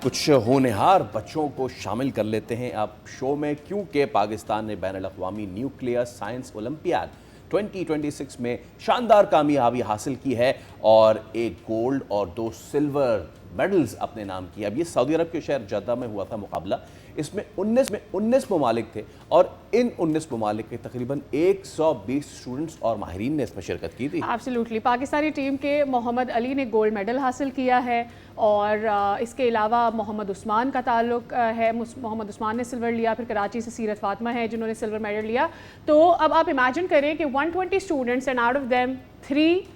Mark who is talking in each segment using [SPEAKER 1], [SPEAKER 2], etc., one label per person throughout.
[SPEAKER 1] کچھ ہونہار بچوں کو شامل کر لیتے ہیں آپ شو میں، کیونکہ پاکستان نے بین الاقوامی نیوکلیئر سائنس اولمپیاڈ 2026 میں شاندار کامیابی حاصل کی ہے اور ایک گولڈ اور 2 سلور میڈلز اپنے نام کی. اب یہ سعودی عرب کے شہر جدہ میں ہوا تھا مقابلہ. اس میں 19 ممالک تھے اور ان 19 ممالک کے تقریباً 120 اسٹوڈنٹس اور ماہرین نے اس میں شرکت کی تھی.
[SPEAKER 2] ایبسلیوٹلی. پاکستانی ٹیم کے محمد علی نے گولڈ میڈل حاصل کیا ہے اور اس کے علاوہ محمد عثمان کا تعلق ہے. محمد عثمان نے سلور لیا. پھر کراچی سے سیرت فاطمہ ہے جنہوں نے سلور میڈل لیا. تو اب آپ امیجن کریں کہ 120 students and out of them 3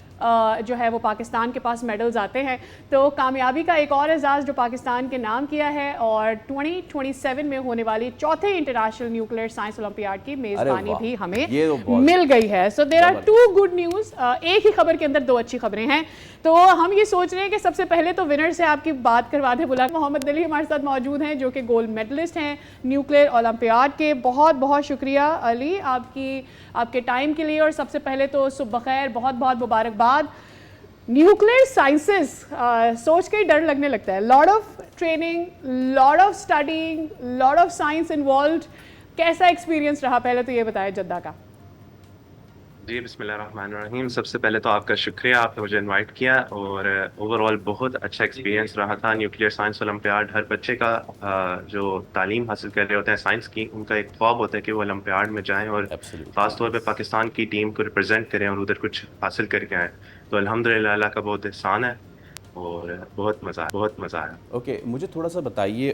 [SPEAKER 2] جو ہے وہ پاکستان کے پاس میڈلز آتے ہیں. تو کامیابی کا ایک اور اعزاز جو پاکستان کے نام کیا ہے اور 2027 میں ہونے والی چوتھے انٹرنیشنل نیوکلیئر سائنس اولمپیاڈ کی میزبانی بھی ہمیں مل گئی ہے. سو دیر آر 2 گڈ نیوز. ایک ہی خبر کے اندر 2 اچھی خبریں ہیں. تو ہم یہ سوچ رہے ہیں کہ سب سے پہلے تو ونر سے آپ کی بات کروا دیں. بلا محمد علی ہمارے ساتھ موجود ہیں جو کہ گولڈ میڈلسٹ ہیں نیوکلیئر اولمپیاڈ کے. بہت بہت شکریہ علی آپ کے ٹائم کے لیے. اور سب سے پہلے تو صبح بخیر, بہت بہت مبارکباد. نیوکلیئر سائنسز سوچ کے ہی ڈر لگنے لگتا ہے. Lot of training, lot of studying, lot of science involved. کیسا ایکسپیرینس رہا پہلے تو یہ بتائیں جدہ کا.
[SPEAKER 3] جی بسم اللہ الرحمن الرحیم. سب سے پہلے تو آپ کا شکریہ, آپ نے مجھے انوائٹ کیا. اور اوور آل بہت اچھا ایکسپیرینس رہا تھا. نیوکلیئر سائنس اولمپیاڈ ہر بچے کا جو تعلیم حاصل کر رہے ہوتے ہیں سائنس کی, ان کا ایک خواب ہوتا ہے کہ وہ اولمپیاڈ میں جائیں اور خاص طور پہ پاکستان کی ٹیم کو ریپرزینٹ کریں اور ادھر کچھ حاصل کر کے آئیں. تو الحمدللہ اللہ کا بہت احسان ہے اور بہت مزہ آیا.
[SPEAKER 1] اوکے, مجھے تھوڑا سا بتائیے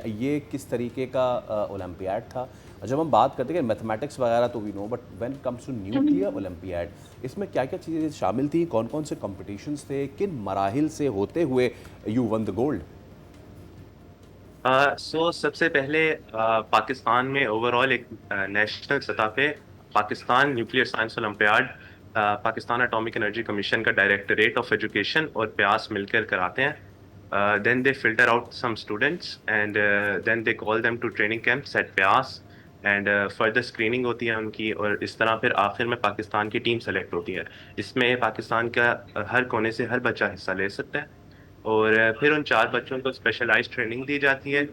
[SPEAKER 1] یہ کس طریقے کا اولمپیاڈ تھا؟ جب ہم بات کرتے ہیں کہ میتھمیٹکس وغیرہ تو we know, but when comes to nuclear olympiad اس میں کیا کیا چیزیں شامل تھیں؟ کون کون سے کمپٹیشنز تھے؟ کن مراحل سے ہوتے ہوئے یو ون دا گولڈ؟
[SPEAKER 3] سب سے پہلے پاکستان میں اوور آل ایک نیشنل سطح پہ Pakistan nuclear science olympiad Pakistan atomic energy commission کا ڈائریکٹوریٹ آف ایجوکیشن اور پیاس مل کر کراتے ہیں. Then they filter out some students and then they call them to training camps at PIEAS and further screening ہوتی ہے ان کی, اور اس طرح پھر آخر میں پاکستان کی ٹیم سلیکٹ ہوتی ہے. اس میں پاکستان کا ہر کونے سے ہر بچہ حصہ لے سکتا ہے اور پھر ان 4 بچوں کو اسپیشلائز ٹریننگ دی جاتی ہے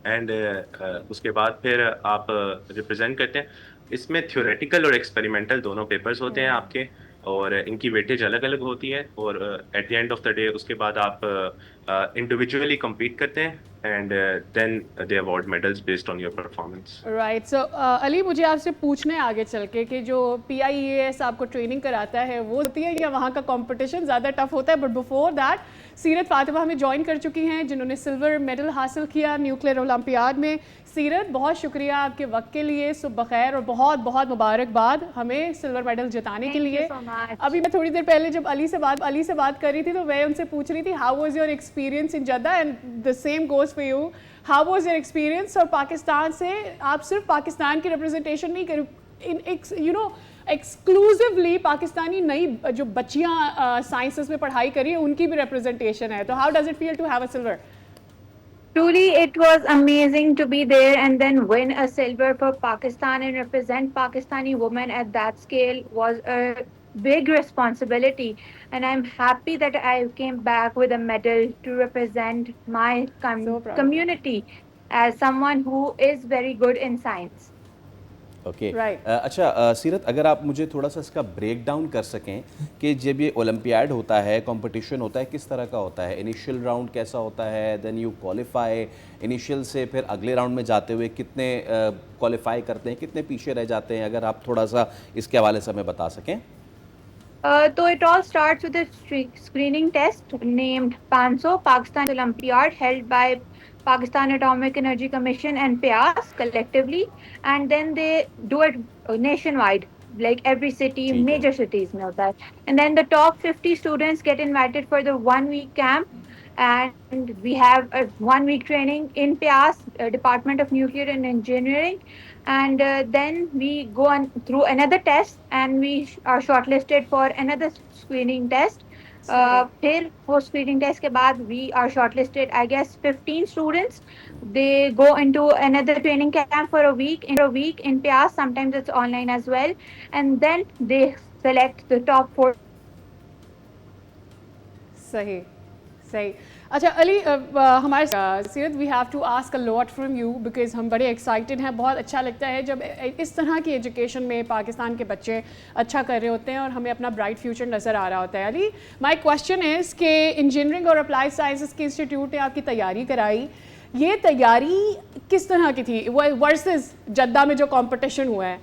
[SPEAKER 3] اینڈ اس کے بعد پھر آپ ریپرزینٹ کرتے ہیں. اس میں تھیوریٹیکل اور ایکسپیریمنٹل دونوں پیپرز ہوتے ہیں آپ کے, اور ان کی ویٹیج الگ الگ ہوتی ہے. اور at the end of the day اس کے بعد آپ انڈیویجولی کمپیٹ کرتے ہیں and then they award medals based on your performance.
[SPEAKER 2] Right. So Ali, مجھے آپ سے پوچھنا ہے آگے چل کے کہ جو PIEAS آپ کو ٹریننگ کراتا ہے وہ ہوتی ہے یا وہاں کا کمپٹیشن زیادہ ٹف ہوتا ہے؟ بٹ بفور دیٹ سیرت فاطمہ ہمیں جوائن کر چکی ہیں جنہوں نے سلور میڈل حاصل کیا نیوکلیئر اولمپیاڈ میں. سیرت, بہت شکریہ آپ کے وقت کے لیے. صبح بخیر اور بہت بہت مبارکباد ہمیں سلور میڈل جتانے کے لیے. ابھی میں تھوڑی دیر پہلے جب علی سے بات کر رہی تھی تو میں ان سے پوچھ رہی تھی how was your experience in Jeddah, and the same goes for you. How was your experience? اور پاکستان سے آپ صرف پاکستان کی ریپرزنٹیشن نہیں کر, ایکسکلوزیولی پاکستانی نئی جو بچیاں سائنسز میں پڑھائی کری ہیں ان کی بھی ریپرزنٹیشن ہے. تو how does it feel to have a silver?
[SPEAKER 4] Truly, it was amazing to be there and then win a silver for Pakistan and represent Pakistani women at that scale was a big responsibility. And I'm happy that I came back with a medal to represent my community as someone who is very good in science.
[SPEAKER 1] Okay, اچھا سیرت, اگر آپ مجھے تھوڑا سا اس کا break down کر سکیں کہ جب یہ اولمپیاڈ ہوتا ہے, کمپٹیشن ہوتا ہے, کس طرح کا ہوتا ہے؟ انیشیل راؤنڈ کیسا ہوتا ہے, دین یو کوالیفائی, انیشیل سے پھر اگلے راؤنڈ میں جاتے ہوئے کتنے کوالیفائی کرتے ہیں, کتنے پیچھے رہ جاتے ہیں؟ اگر آپ تھوڑا سا اس کے حوالے سے ہمیں بتا سکیں.
[SPEAKER 4] So it all starts with a screening test named PANSO, Pakistan Olympiad, held by Pakistan Atomic Energy Commission and PIAS collectively, and then they do it nationwide, like every city, major cities mein hota hai. And then the top 50 students get invited for the 1-week camp, and we have a 1-week training in PIAS, Department of Nuclear and Engineering. And then we go on through another test and we are shortlisted for another screening test. Phir wo screening test ke baad we are shortlisted, I guess 15 students. They go into another training camp for a week in PIAS. Sometimes it's online as well, and then they select the top 4.
[SPEAKER 2] صحیح. اچھا علی ہمارے سیرت we have to ask a lot from you because ہم بڑے excited ہیں. بہت اچھا لگتا ہے جب اس طرح کی ایجوکیشن میں پاکستان کے بچے اچھا کر رہے ہوتے ہیں اور ہمیں اپنا برائٹ فیوچر نظر آ رہا ہوتا ہے. علی مائی کوشچن از کہ انجینئرنگ اور اپلائیڈ سائنسز کے انسٹیٹیوٹ نے آپ کی تیاری کرائی, یہ تیاری کس طرح کی تھی ورسز جدہ میں جو کمپٹیشن ہوا ہے؟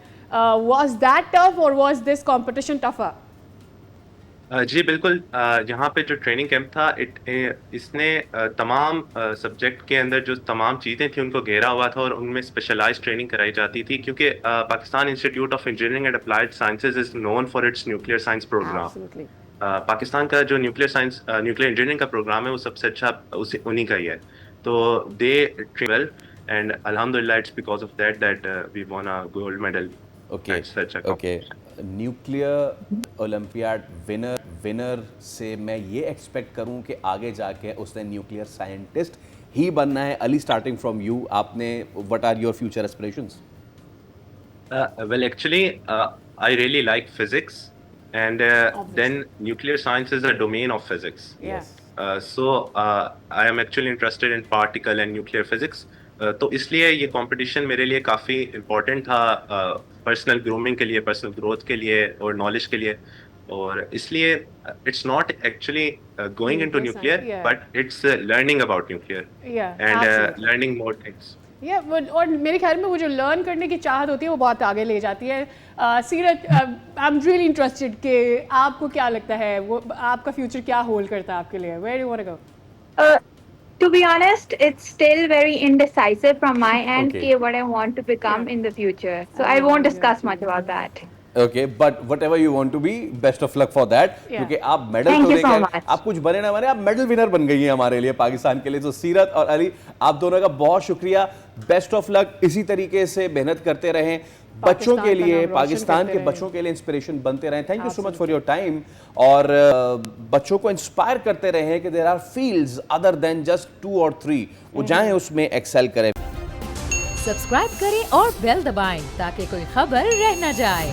[SPEAKER 2] واز دیٹ ٹف اور واز دس کمپٹیشن ٹفر؟
[SPEAKER 3] جی بالکل, یہاں پہ جو ٹریننگ کیمپ تھا اس نے تمام سبجیکٹ کے اندر جو تمام چیزیں تھیں ان کو گھیرا ہوا تھا اور ان میں اسپیشلائز ٹریننگ کرائی جاتی تھی, کیونکہ Pakistan Institute of Engineering and Applied Sciences is known for its nuclear science programme. Pakistan کا جو نیوکلیئر انجینئرنگ کا پروگرام ہے وہ سب سے اچھا انہی کا ہی ہے. تو دے ٹریول اینڈ الحمدللہ it's because of that we won a gold medal.
[SPEAKER 1] Okay, nuclear olympiad winner سے میں یہ ایکسپیکٹ کروں کہ آگے جا کے اس نے نیوکلیئر سائنٹسٹ ہی بننا ہے. علی اسٹارٹنگ فرام یو, آپ نے what are your future aspirations?
[SPEAKER 3] Well, actually, I really like physics, and then nuclear science is a domain of physics.
[SPEAKER 2] Yes.
[SPEAKER 3] So I am actually interested in particle and nuclear physics. تو اس لیے یہ competition میرے لیے کافی important تھا personal grooming کے لیے, personal growth کے لیے اور نالج کے لیے. اور اس لیے it's not actually going into nuclear but it's learning about nuclear and learning more things.
[SPEAKER 2] اور میرے خیال میں وہ جو لرن کرنے کی چاہت ہوتی ہے وہ بہت آگے لے جاتی ہے. سیرت, آئی ایم ریئلی انٹرسٹڈ کہ آپ کو کیا لگتا ہے وہ آپ کا فیوچر کیا ہولڈ کرتا ہے آپ کے لیے؟ Where you want to go?
[SPEAKER 4] To be honest, it's still very indecisive from my end what I want to become in the future. So I won't discuss much about that.
[SPEAKER 1] Okay, but whatever you want to be, best of luck for that. کیونکہ آپ medal تو لے کے آپ کچھ بنے نہ بنے آپ میڈل ونر بن گئی ہیں ہمارے لیے, پاکستان کے لیے. تو سیرت اور علی آپ دونوں کا بہت شکریہ, بیسٹ آف لک. اسی طریقے سے محنت کرتے رہیں, بچوں کے لیے, پاکستان کے بچوں کے لیے انسپریشن بنتے رہیں. Thank you so much for your time. اور بچوں کو انسپائر کرتے رہیں کہ there are fields other than just 2 اور 3, وہ جائیں اس میں ایکسل کریں.
[SPEAKER 5] سبسکرائب کریں اور بیل دبائیں تاکہ کوئی خبر رہ نہ جائے.